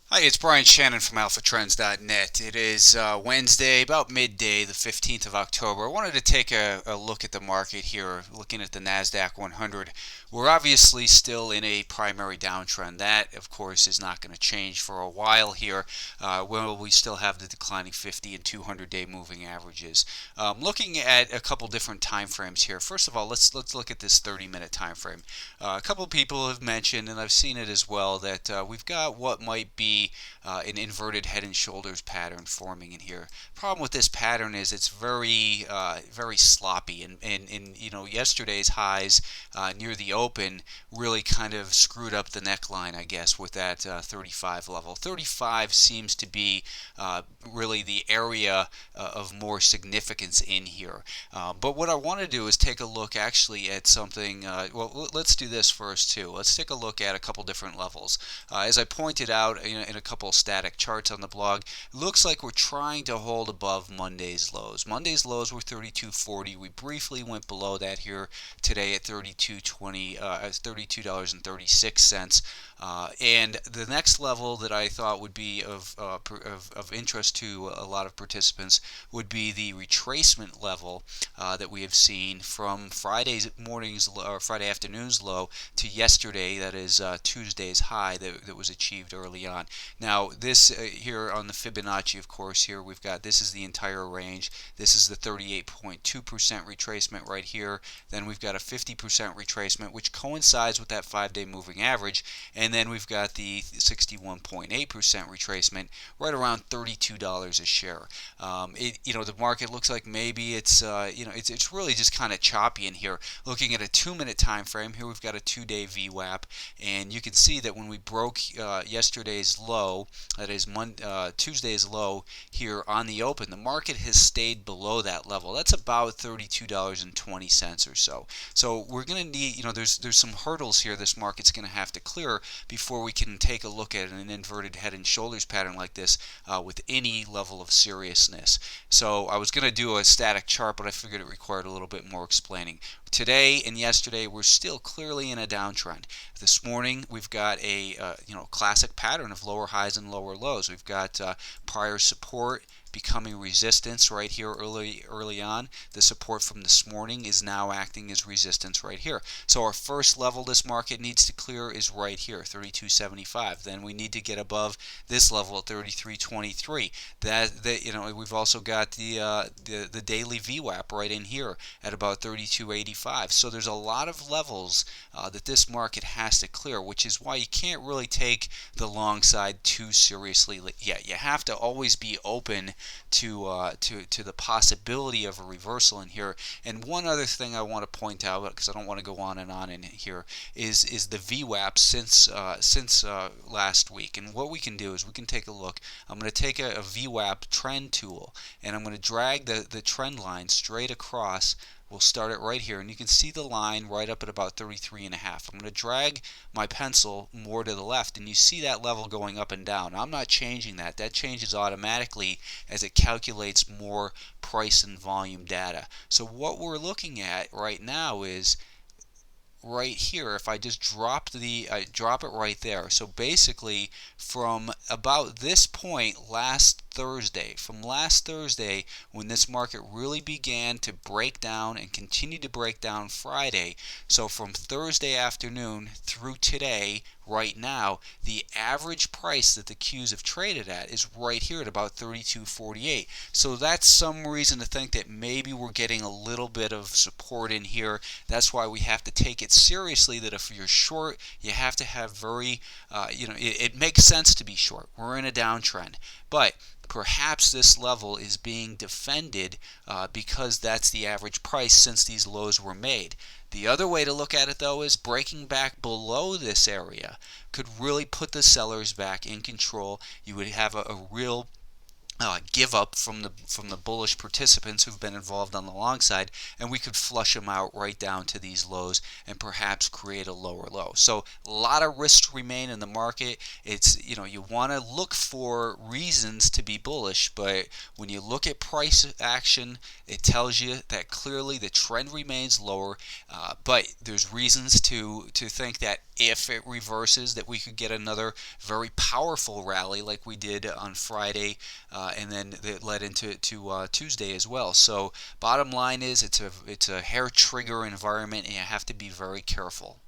Hi, it's Brian Shannon from AlphaTrends.net. It is Wednesday, about midday, the 15th of October. I wanted to take a look at the market here, looking at the NASDAQ 100. We're obviously still in a primary downtrend. That, of course, is not going to change for a while here. We still have the declining 50 and 200-day moving averages. Looking at a couple different time frames here. First of all, let's look at this 30-minute time frame. A couple people have mentioned, and I've seen it as well, that we've got what might be an inverted head and shoulders pattern forming in here. Problem with this pattern is it's very sloppy, and yesterday's highs near the open really kind of screwed up the neckline, I guess, with that 35 level. 35 seems to be really the area of more significance in here. But what I want to do is take a look actually at something. Well, let's do this first too. Let's take a look at a couple different levels. As I pointed out in a couple static charts on the blog, it looks like we're trying to hold above Monday's lows. Monday's lows were 32.40. We briefly went below that here today at 32.20, $32.36. And the next level that I thought would be of interest to a lot of participants would be the retracement level that we have seen from Friday afternoon's low to yesterday, that is Tuesday's high that was achieved early on. Now this here on the Fibonacci, of course, here we've got, this is the entire range. This is the 38.2% retracement right here. Then we've got a 50% retracement, which coincides with that 5-day moving average. And then we've got the 61.8% retracement right around $32 a share. The market looks like maybe it's really just kind of choppy in here. Looking at a 2-minute time frame, here we've got a 2-day VWAP, and you can see that when we broke yesterday's low, that is Tuesday's low here on the open, the market has stayed below that level. That's about $32.20 or so. So we're going to need, there's some hurdles here this market's going to have to clear before we can take a look at an inverted head and shoulders pattern like this with any level of seriousness. So I was going to do a static chart, but I figured it required a little bit more explaining. Today and yesterday, we're still clearly in a downtrend. This morning, we've got a classic pattern of lower highs and lower lows. We've got prior support becoming resistance right here early on. The support from this morning is now acting as resistance right here. So our first level this market needs to clear is right here, 32.75. Then we need to get above this level at 33.23. We've also got the daily VWAP right in here at about 32.85. So there's a lot of levels that this market has to clear, which is why you can't really take the long side too seriously yet. You have to always be open to the possibility of a reversal in here. And one other thing I want to point out, because I don't want to go on and on in here, is the VWAP since last week. And what we can do is we can take a look. I'm going to take a VWAP trend tool, and I'm going to drag the trend line straight across. We'll start it right here, and you can see the line right up at about 33.5. I'm going to drag my pencil more to the left, and you see that level going up and down. I'm not changing that. That changes automatically as it calculates more price and volume data. So what we're looking at right now is right here. If I just drop it right there. So basically, from about this point from last Thursday, when this market really began to break down and continue to break down Friday, so from Thursday afternoon through today, right now, the average price that the Qs have traded at is right here at about 32.48. So that's some reason to think that maybe we're getting a little bit of support in here. That's why we have to take it seriously, that if you're short, you have to have it makes sense to be short. We're in a downtrend. But perhaps this level is being defended because that's the average price since these lows were made. The other way to look at it, though, is breaking back below this area could really put the sellers back in control. You would have a real give up from the bullish participants who've been involved on the long side, and we could flush them out right down to these lows and perhaps create a lower low. So a lot of risks remain in the market. It's, you want to look for reasons to be bullish, but when you look at price action, it tells you that clearly the trend remains lower, but there's reasons to think that if it reverses, that we could get another very powerful rally like we did on Friday, and then it led into Tuesday as well. So bottom line is, it's a hair trigger environment, and you have to be very careful.